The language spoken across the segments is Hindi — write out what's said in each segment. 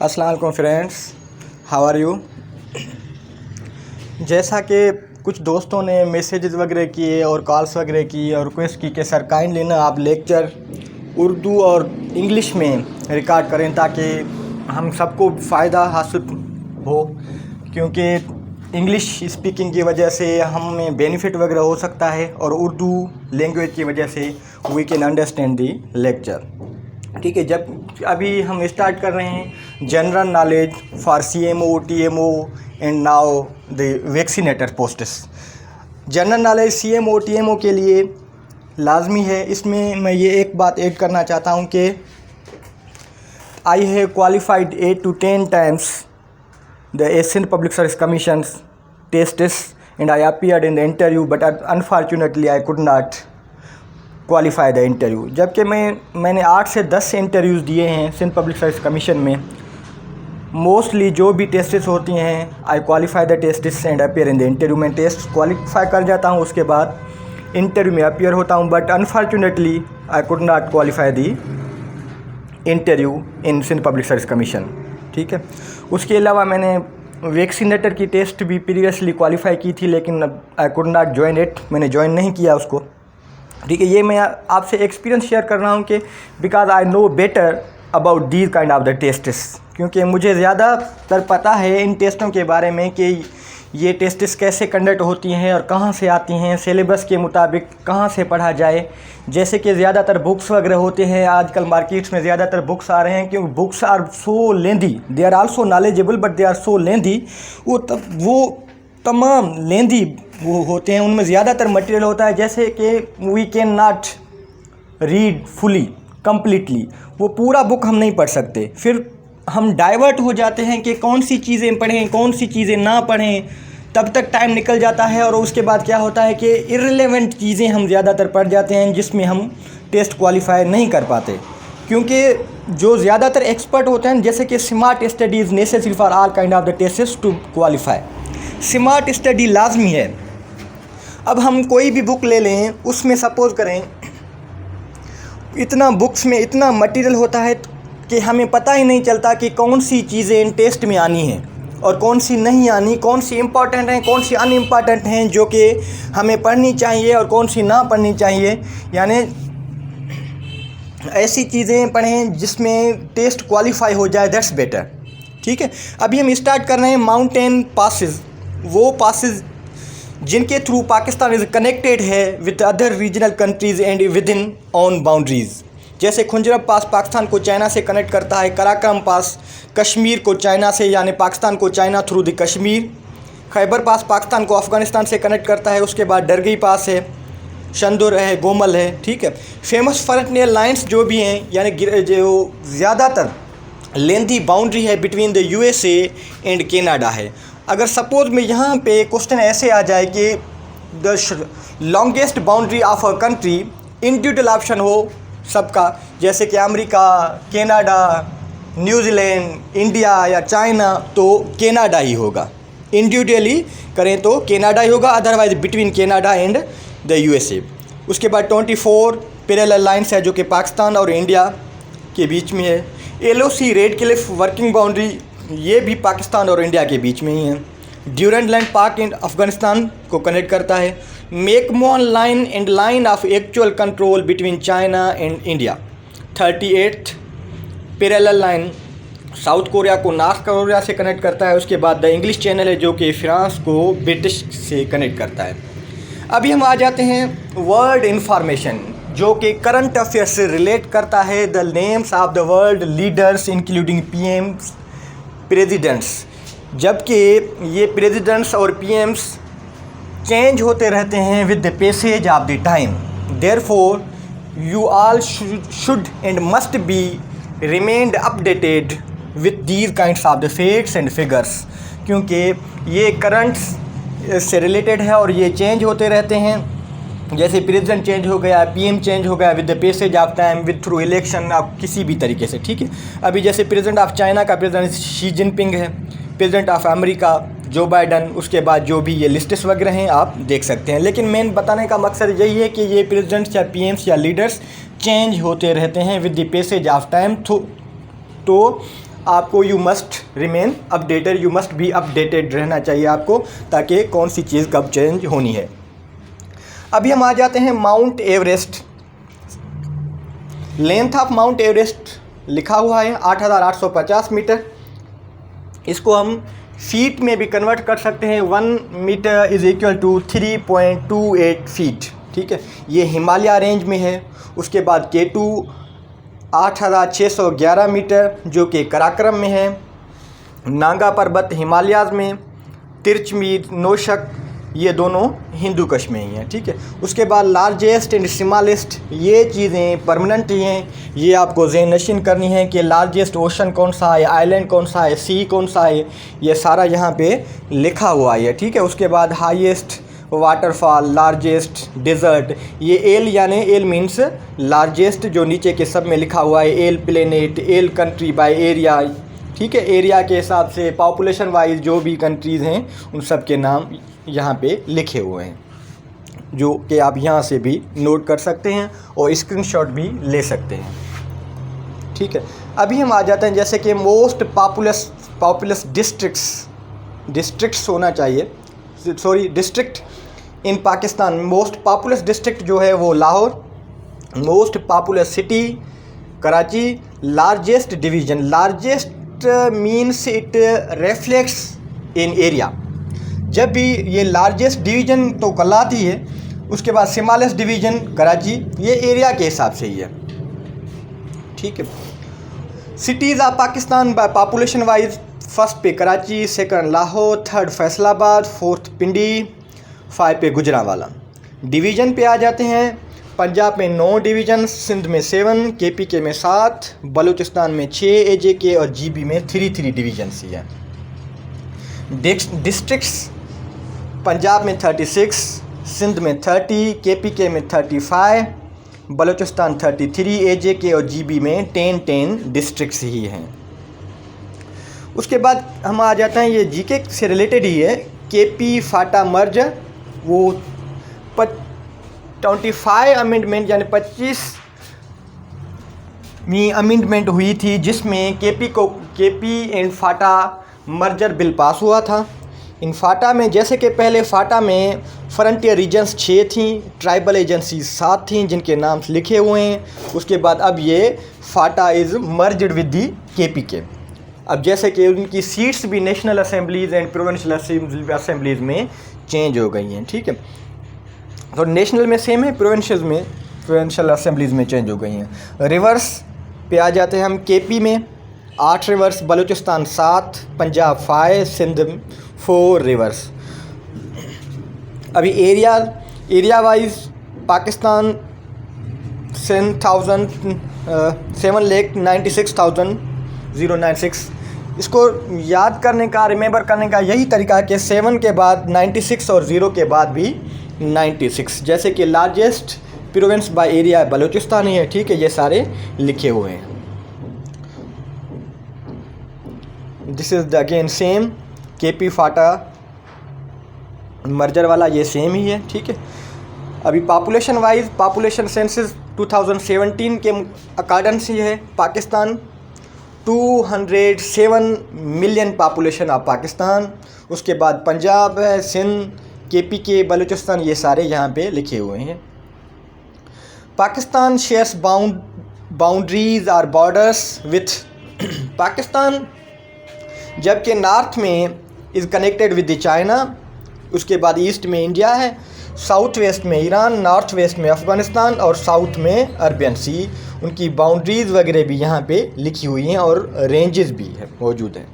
अस्सलाम वालेकुम फ्रेंड्स, हाउ आर यू। जैसा कि कुछ दोस्तों ने मैसेजेस वगैरह किए और कॉल्स वगैरह की और रिक्वेस्ट की कि सर काइंडली ना आप लेक्चर उर्दू और इंग्लिश में रिकॉर्ड करें ताकि हम सबको फ़ायदा हासिल हो, क्योंकि इंग्लिश स्पीकिंग की वजह से हमें बेनिफिट वगैरह हो सकता है और उर्दू लैंग्वेज की वजह से we can understand the lecture. ठीक है, जब अभी हम स्टार्ट कर रहे हैं general knowledge for CMO, TMO and now the vaccinator posts. General knowledge CMO, TMO के लिए लाजमी है। इसमें मैं ये एक बात ऐड करना चाहता हूँ कि I have qualified 8 to 10 times the Asian Public Service Commission's tests and I appeared in the interview, but unfortunately I could not qualify the interview. जबकि मैंने 8 से 10 इंटरव्यूज़ दिए हैं सिंध पब्लिक सर्विस कमीशन में। मोस्टली जो भी टेस्ट्स होती हैं I qualify the tests and appear in the interview. मैं टेस्ट क्वालिफाई कर जाता हूँ, उसके बाद इंटरव्यू में अपीयर होता हूँ, but unfortunately I could not qualify the interview in Sindh public service commission. ठीक है, उसके अलावा मैंने वैक्सीनेटर की टेस्ट भी प्रीवियसली क्वालिफाई की थी, लेकिन आई कुड नॉट ज्वाइन इट, मैंने ज्वाइन नहीं किया उसको। ठीक है, ये मैं आपसे एक्सपीरियंस शेयर कर रहा हूँ कि because I know better about these kind of the tests, क्योंकि मुझे ज़्यादातर पता है इन टेस्टों के बारे में कि ये टेस्ट्स कैसे कंडक्ट होती हैं और कहाँ से आती हैं, सिलेबस के मुताबिक कहाँ से पढ़ा जाए। जैसे कि ज़्यादातर बुक्स वगैरह होते हैं, आजकल मार्केट्स में ज़्यादातर बुक्स आ रहे हैं, क्योंकि books are so lengthy, they are also knowledgeable but they are so lengthy. वो तमाम लेंदी वो होते हैं, उनमें ज़्यादातर मटेरियल होता है, जैसे कि we can not read fully completely, वो पूरा बुक हम नहीं पढ़ सकते। फिर हम डाइवर्ट हो जाते हैं कि कौन सी चीज़ें पढ़ें कौन सी चीज़ें ना पढ़ें, तब तक टाइम निकल जाता है और उसके बाद क्या होता है कि इर्रेलेवेंट चीज़ें हम ज़्यादातर पढ़ जाते हैं, जिसमें हम टेस्ट क्वालिफाई नहीं कर पाते। क्योंकि जो ज़्यादातर एक्सपर्ट होते हैं, जैसे कि smart study is necessary for all kind of the test to qualify. Smart study लाजमी है। अब हम कोई भी बुक ले लें, उसमें सपोज़ करें इतना बुक्स में इतना मटेरियल होता है कि हमें पता ही नहीं चलता कि कौन सी चीज़ें इन टेस्ट में आनी हैं और कौन सी नहीं आनी, कौन सी इम्पॉर्टेंट हैं कौन सी अनइम्पॉर्टेंट हैं जो कि हमें पढ़नी चाहिए और कौन सी ना पढ़नी चाहिए। यानी ऐसी चीज़ें पढ़ें जिसमें टेस्ट क्वालिफाई हो जाए, दैट्स बेटर। ठीक है, अभी हम स्टार्ट कर रहे हैं माउंटेन पासेस, वो पासेस जिनके थ्रू पाकिस्तान इज़ कनेक्टेड है with other regional countries and with in on boundaries. जैसे खुंजरब पास पाकिस्तान को चाइना से कनेक्ट करता है, कराकरम पास कश्मीर को चाइना से यानी पाकिस्तान को China through the Kashmir, Khyber pass Pakistan को अफ़गानिस्तान से कनेक्ट करता है, उसके बाद डरगी पास है, शंदुर है, गोमल है। ठीक है, फेमस फ्रंटियर लाइन्स जो भी हैं, यानी जो ज़्यादातर लेंथी बाउंड्री है between the USA and Canada है। अगर सपोज़ में यहाँ पे क्वेश्चन ऐसे आ जाए कि the longest boundary of a country, individual option हो सबका, जैसे कि अमेरिका, कनाडा, न्यूजीलैंड, इंडिया या चाइना, तो कनाडा ही होगा। इंडिविजुअली करें तो कनाडा ही होगा, otherwise between Canada and the USA। उसके बाद 24 पैरेलल लाइन्स है जो कि पाकिस्तान और इंडिया के बीच में है। LOC red Cliff working boundary, ये भी पाकिस्तान और इंडिया के बीच में ही है। Durand line Pak and Afghanistan को कनेक्ट करता है। McMahon line and line of actual control between China and India. 38th parallel line South Korea को नॉर्थ कोरिया से कनेक्ट करता है। उसके बाद द इंग्लिश चैनल है जो कि फ्रांस को ब्रिटिश से कनेक्ट करता है। अभी हम आ जाते हैं वर्ल्ड इंफॉर्मेशन, जो कि करंट अफेयर्स से रिलेट करता है। The names of the world leaders including PMs, presidents. जबकि ये प्रेसिडेंट्स और PMs चेंज होते रहते हैं with the passage of the time, therefore you all should and must be remained updated with these kinds of the facts and figures, क्योंकि ये करंट्स से रिलेटेड है और ये चेंज होते रहते हैं। जैसे प्रेसिडेंट चेंज हो गया, PM चेंज हो गया with the passage of time, with through election, आप किसी भी तरीके से। ठीक है, अभी जैसे प्रेसिडेंट ऑफ चाइना का प्रेसिडेंट शी जिनपिंग है, प्रेसिडेंट ऑफ अमेरिका जो बाइडन, उसके बाद जो भी ये लिस्ट्स वगैरह हैं आप देख सकते हैं। लेकिन मेन बताने का मकसद यही है कि ये प्रेसिडेंट्स या PMs या लीडर्स चेंज होते रहते हैं with the passage of time. तो आपको you must remain updated, you must be updated रहना चाहिए आपको, ताकि कौन सी चीज़ कब चेंज होनी है। अभी हम आ जाते हैं mount Everest. Length of mount Everest लिखा हुआ है 8,850 मीटर। इसको हम फीट में भी कन्वर्ट कर सकते हैं। 1 meter is equal to 3.28 feet. ठीक है, ये हिमालय रेंज में है। उसके बाद K2 8,611 मीटर जो कि कराक्रम में है। नांगा पर्वत हिमालयाज़ में, तिरचमीर, नौशक ये दोनों हिंदू कश में ही हैं। ठीक है, उसके बाद लार्जेस्ट एंड स्मॉलेस्ट, ये चीज़ें परमानेंट ही हैं। ये आपको ज़हन नशीन करनी है कि लार्जेस्ट ओशन कौन सा है, आइलैंड कौन सा है, सी कौन सा है, ये सारा यहाँ पे लिखा हुआ है। ठीक है, उसके बाद हाईएस्ट वाटरफॉल, लार्जेस्ट डेजर्ट, ये एल यानी एल मीन्स लार्जेस्ट, जो नीचे के सब में लिखा हुआ है, L planet, L country by area. ठीक है, एरिया के हिसाब से पॉपुलेशन वाइज जो भी कंट्रीज़ हैं उन सब के नाम यहाँ पे लिखे हुए हैं, जो कि आप यहाँ से भी नोट कर सकते हैं और स्क्रीनशॉट भी ले सकते हैं। ठीक है, अभी हम आ जाते हैं जैसे कि मोस्ट पॉपुलस डिस्ट्रिक्ट्स होना चाहिए, sorry district in Pakistan. Most populous district जो है वो Lahore, most populous city Karachi, largest division, largest means it reflects in area. जब भी ये लार्जेस्ट डिवीज़न तो कहलाती है, उसके बाद स्मॉलेस्ट डिवीज़न कराची, ये एरिया के हिसाब से ही है। ठीक है, cities of Pakistan by population wise, first पे Karachi, second Lahore, third Faisalabad, fourth Pindi, 5 पे गुजरांवाला। डिवीज़न पे आ जाते हैं, पंजाब में 9 डिवीज़न, सिंध में 7, KPK में 7, बलूचिस्तान में 6, AJK और GB में 3 डिवीज़न ही हैं। डिस्ट्रिक्ट्स पंजाब में 36, सिंध में 30, KPK में 35, बलूचिस्तान 33, AJK और GB में 10 डिस्ट्रिक्ट्स ही हैं। उसके बाद हम आ जाते हैं, ये GK से रिलेटेड ही है, KP फाटा मर्ज, वो 25 अमेंडमेंट यानी 25वीं अमेंडमेंट हुई थी, जिसमें KP and Phata merger bill pass हुआ था। इन फाटा में जैसे कि पहले फाटा में फ्रंटियर रीजन्स 6 थी, ट्राइबल एजेंसी 7 थी जिनके नाम लिखे हुए हैं। उसके बाद अब ये फाटा is merged with the KPK। अब जैसे कि उनकी सीट्स भी national assemblies and provincial assemblies में चेंज हो गई हैं। ठीक है, तो नेशनल में सेम है, प्रोविंशियल असेंबलीज़ में चेंज हो गई हैं। रिवर्स पे आ जाते हैं हम, KP में 8 रिवर्स, बलूचिस्तान 7, पंजाब 5, सिंध 4 रिवर्स। अभी एरिया वाइज पाकिस्तान 7,96,096। इसको याद करने का, रिमेंबर करने का यही तरीका है कि 7 के बाद 96 और 0 के बाद भी 96। जैसे कि largest province by area Balochistan ही है। ठीक है, ये सारे लिखे हुए हैं। This is again same, KP FATA merger वाला ये सेम ही है। ठीक है, अभी पॉपुलेशन वाइज, पॉपुलेशन सेंसस 2017 के अकॉर्डिंग से है Pakistan 207 million population of Pakistan. उसके बाद पंजाब है, सिंध, KPK, बलूचिस्तान, ये सारे यहाँ पे लिखे हुए हैं। पाकिस्तान शेयर्स बाउंड्रीज और बॉर्डर्स विथ पाकिस्तान, जबकि नॉर्थ में इज़ कनेक्टेड विद चाइना, उसके बाद ईस्ट में इंडिया है, साउथ वेस्ट में ईरान, नॉर्थ वेस्ट में अफ़गानिस्तान और साउथ में अरबियन सी। उनकी बाउंड्रीज़ वगैरह भी यहाँ पे लिखी हुई हैं और रेंजेस भी है मौजूद हैं।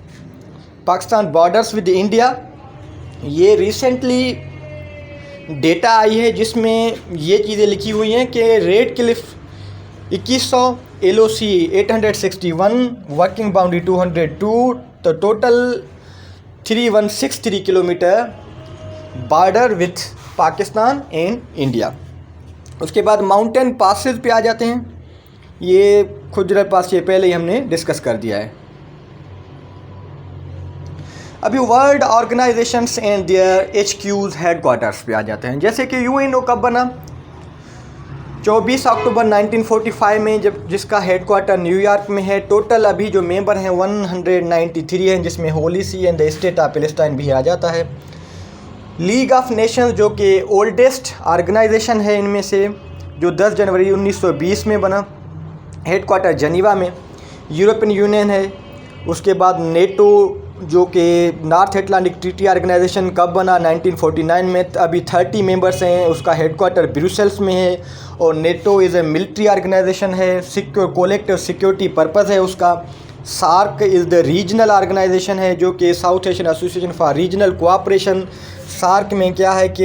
पाकिस्तान बॉर्डर्स विद इंडिया, ये रिसेंटली डेटा आई है जिसमें ये चीज़ें लिखी हुई हैं कि red Cliff 2100, LOC 861, working boundary 202, तो total 3163 kilometre border with Pakistan and India. उसके बाद माउंटेन पासेस पे आ जाते हैं। ये खुजर पास ये पहले ही हमने डिस्कस कर दिया है। अभी world organisations and their HQs headquarters पे आ जाते हैं। जैसे कि UNO कब बना? 24 अक्टूबर 1945 में जब जिसका हेडक्वार्टर न्यूयॉर्क में है। टोटल अभी जो मेंबर हैं 193 हैं, जिसमें Holy See and the state of Palestine भी आ जाता है। लीग ऑफ नेशंस जो कि ओल्डेस्ट ऑर्गेनाइजेशन है इनमें से, जो 10 जनवरी 1920 में बना, हेडक्वार्टर जनीवा में। यूरोपियन यूनियन है। उसके बाद नेटो जो कि नॉर्थ एटलांटिक ट्रीटी ऑर्गेनाइजेशन कब बना, 1949 में। अभी 30 मेंबर्स हैं। उसका हेडक्वार्टर ब्रुसेल्स में है। और NATO is a military organisation है, सिक्योर कोलेक्टिव सिक्योरिटी पर्पज़ है उसका। SAARC is the regional organisation है, जो कि South Asian association for regional cooperation. SAARC में क्या है कि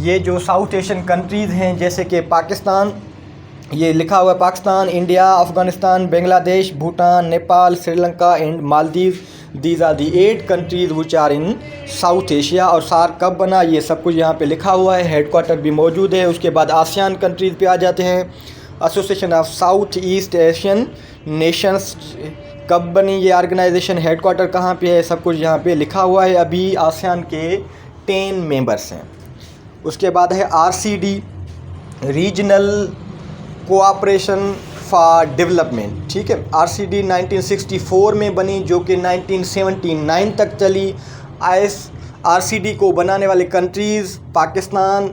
ये जो साउथ एशियन कंट्रीज़ हैं, जैसे कि पाकिस्तान, ये लिखा हुआ है Pakistan, India, Afghanistan, Bangladesh, Bhutan, Nepal, Sri Lanka and Maldives, these are the 8 countries which are in South Asia. और सार्क कब बना ये सब कुछ यहाँ पे लिखा हुआ है, हेडक्वार्टर भी मौजूद है। उसके बाद आसियान कंट्रीज़ पे आ जाते हैं। Association of south east Asian Nations कब बनी ये ऑर्गेनाइजेशन, हेडक्वार्टर कहाँ पे है, सब कुछ यहाँ पे लिखा हुआ है। अभी आसियान के 10 मेंबर्स हैं। उसके बाद है RCD, regional cooperation for development, ठीक है। RCD 1964 में बनी, जो कि 1979 तक चली। RCD को बनाने वाले कंट्रीज़ पाकिस्तान,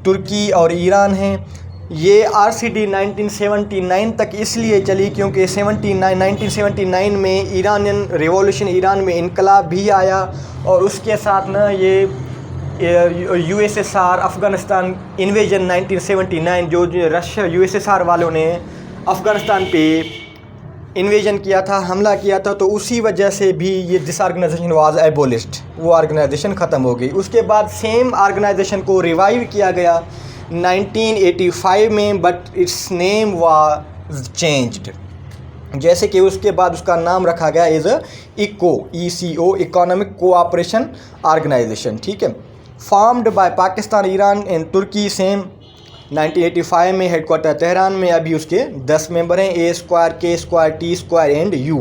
तुर्की और ईरान हैं। ये RCD 1979 तक इसलिए चली क्योंकि 1979 में ईरानियन रिवॉल्यूशन, ईरान में इनकलाब भी आया। और उसके साथ ना ये USSR अफ़गानिस्तान इन्वेजन 1979, जो रशिया USSR वालों ने अफ़गानिस्तान पे इन्वेजन किया था, हमला किया था, तो उसी वजह से भी ये दिस ऑर्गेनाइजेशन वाज एबोलिश्ड, वो ऑर्गेनाइजेशन ख़त्म हो गई। उसके बाद सेम ऑर्गेनाइजेशन को रिवाइव किया गया 1985 में, but its name was changed. जैसे कि उसके बाद उसका नाम रखा गया as ECO, economic cooperation organisation, ठीक है। Formed by Pakistan, Iran and Turkey, same 1985 में, हेडक्वार्टर तेहरान में। अभी उसके 10 मेंबर हैं, A², K² T² and U।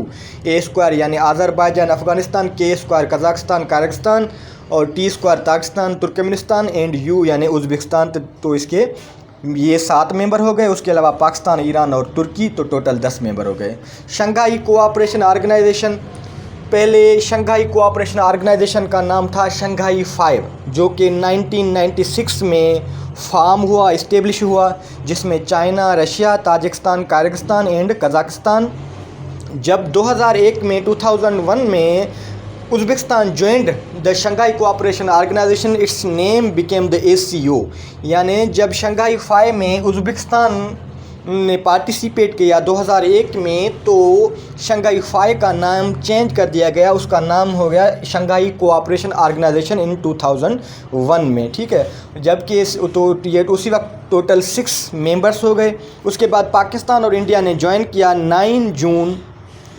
A² यानी Azerbaijan Afghanistan, K² Kazakhstan Kyrgyzstan और T² Tajikistan Turkmenistan and U यानी उज़्बेकिस्तान। तो इसके ये 7 मेंबर हो गए। उसके अलावा पाकिस्तान, ईरान और तुर्की, तो टोटल 10 मेंबर हो गए। शंघाई कोऑपरेशन ऑर्गेनाइजेशन, पहले शंघाई कोऑपरेशन ऑर्गेनाइजेशन का नाम था शंघाई 5, जो कि 1996 में फॉर्म हुआ, इस्टेब्लिश हुआ, जिसमें China, Russia, Tajikistan, Kyrgyzstan and Kazakhstan. जब 2001 में Uzbekistan joined the Shanghai cooperation organisation, its name became the ACO। यानी जब शंघाई 5 में उज़्बेकिस्तान ने पार्टिसिपेट किया 2001 में, तो शंघाई 5 का नाम चेंज कर दिया गया। उसका नाम हो गया शंघाई कोऑपरेशन ऑर्गेनाइजेशन इन 2001 में, ठीक है। जबकि तो ये उसी वक्त टोटल 6 मेंबर्स हो गए। उसके बाद पाकिस्तान और इंडिया ने ज्वाइन किया 9 जून,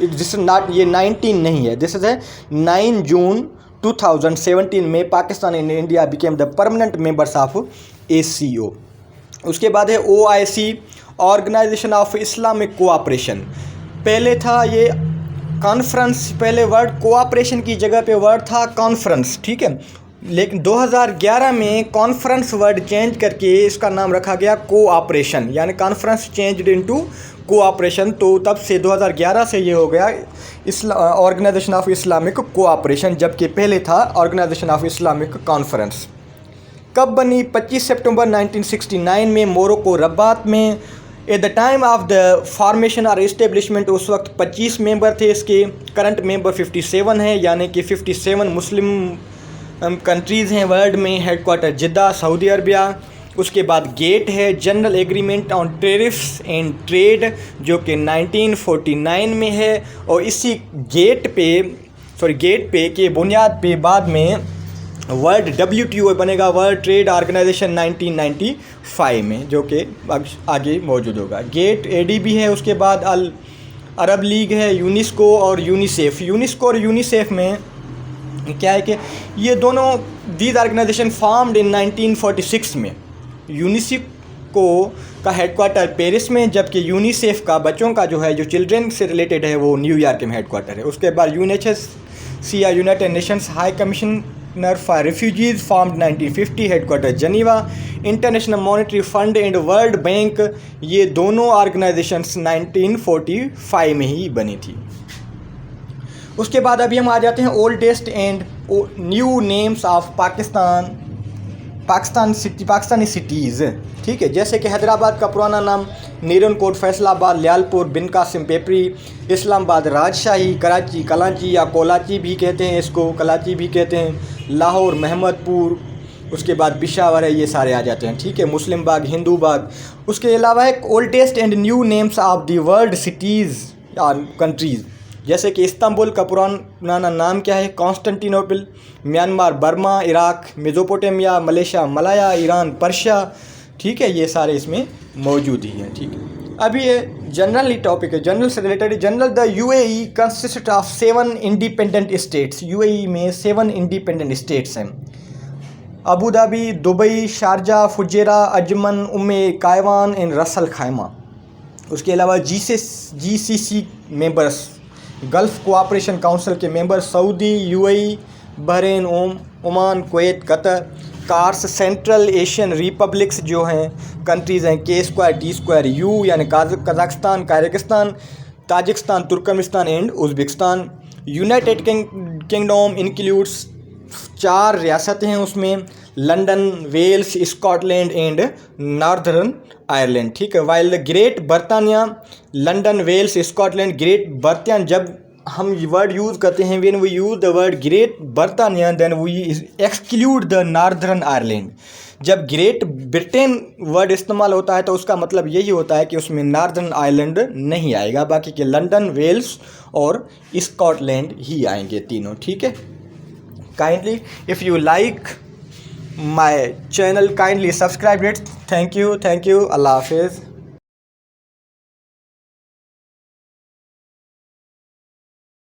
दिस इज नॉट, ये 19 नहीं है, दिस इज है 9 जून 2017 में Pakistan and India became the permanent members of ACO। उसके बाद है OIC, organisation of Islamic cooperation. पहले था ये कॉन्फ्रेंस, पहले वर्ड कोऑपरेशन की जगह पे वर्ड था कॉन्फ्रेंस, ठीक है। लेकिन 2011 में कॉन्फ्रेंस वर्ड चेंज करके इसका नाम रखा गया कोऑपरेशन, यानी कॉन्फ्रेंस चेंज्ड इनटू कोऑपरेशन। तो तब से 2011 से ये हो गया ऑर्गेनाइजेशन ऑफ इस्लामिक कोऑपरेशन, जबकि पहले था ऑर्गेनाइजेशन ऑफ इस्लामिक कॉन्फ्रेंस। कब बनी? 25 सितंबर 1969 में मोरक्को रबात में। At the time of the formation और इस्टेब्लिशमेंट उस वक्त 25 मेंबर थे इसके। करंट मेंबर 57 है, यानी कि 57 मुस्लिम कंट्रीज़ हैं वर्ल्ड में। हेडक्वार्टर जिद्दा, सऊदी अरबिया। उसके बाद गेट है, general agreement on tariffs and trade, जो कि 1949 में है। और इसी गेट पे के बुनियाद पे बाद में वर्ल्ड WTO बनेगा, वर्ल्ड ट्रेड ऑर्गेनाइजेशन 1995 में, जो कि आगे मौजूद होगा। गेट ADB है। उसके बाद अरब लीग है, यूनेस्को और यूनिसेफ। यूनेस्को और यूनिसेफ में क्या है कि ये दोनों दीज ऑर्गेनाइजेशन फॉर्म्ड इन 1946 में। यूनेस्को का हेडक्वार्टर पेरिस में, जबकि यूनिसेफ का बच्चों का जो है, जो चिल्ड्रन से रिलेटेड है, वो न्यूयॉर्क में हेडक्वार्टर है। उसके बाद UNHCR United Nations high commission Partner for Refugees formed 1950, headquarter Geneva. International monetary fund and world bank, ये दोनों ऑर्गेनाइजेशंस 1945 में ही बनी थी। उसके बाद अभी हम आ जाते हैं oldest and new names of Pakistani cities. ठीक है, जैसे कि हैदराबाद का पुराना नाम नीरन कोट, फैसलाबाद, लियालपुर, बिन कासिम पेपरी, इस्लामाबाद राजशाही, कराची कलाची या कोलाची भी कहते हैं, इसको कलाची भी कहते हैं, लाहौर महमदपुर, उसके बाद पिशावर है, ये सारे आ जाते हैं। ठीक है, मुस्लिम बाग, हिंदू बाग। उसके अलावा एक oldest and new names of the world cities और कंट्रीज़, जैसे कि इस्तांबुल का पुराना नाम क्या है, Constantinople, Myanmar Burma, Iraq Mesopotamia, Malaysia Malaya, Iran Persia. ठीक है, ये सारे इसमें मौजूद ही हैं। ठीक है, अभी ये जनरली टॉपिक है, जनरल से related. General the UAE consist of 7 independent states. UAE में 7 इंडिपेंडेंट स्टेट्स हैं, Abu Dhabi, Dubai, Sharjah, Fujairah, Ajman, Umm al Quwain and Ras al Khaimah. उसके अलावा GCC members, Gulf cooperation council के member Saudi, UAE, Bahrain, Oman, Kuwait, Qatar. CARs central Asian republics जो हैं कंट्रीज़ हैं, K2T2U, यानी Kazakhstan, Kyrgyzstan, Tajikistan, Turkmenistan and Uzbekistan. United Kingdom includes 4 रियासतें हैं उसमें, London, Wales, Scotland and Northern Ireland. ठीक है, वाइल द ग्रेट बर्तानिया, लंदन, वेल्स, स्कॉटलैंड, ग्रेट बर्तानिया, जब हम वर्ड यूज़ करते हैं when we use the word Great बर्तानिया then we exclude the Northern Ireland. जब ग्रेट ब्रिटेन वर्ड इस्तेमाल होता है तो उसका मतलब यही होता है कि उसमें नॉर्दर्न आयरलैंड नहीं आएगा, बाकी के लंदन, वेल्स और स्कॉटलैंड ही आएंगे तीनों। ठीक है, kindly if you like my channel kindly subscribe it. Thank you, अल्लाह हाफिज़।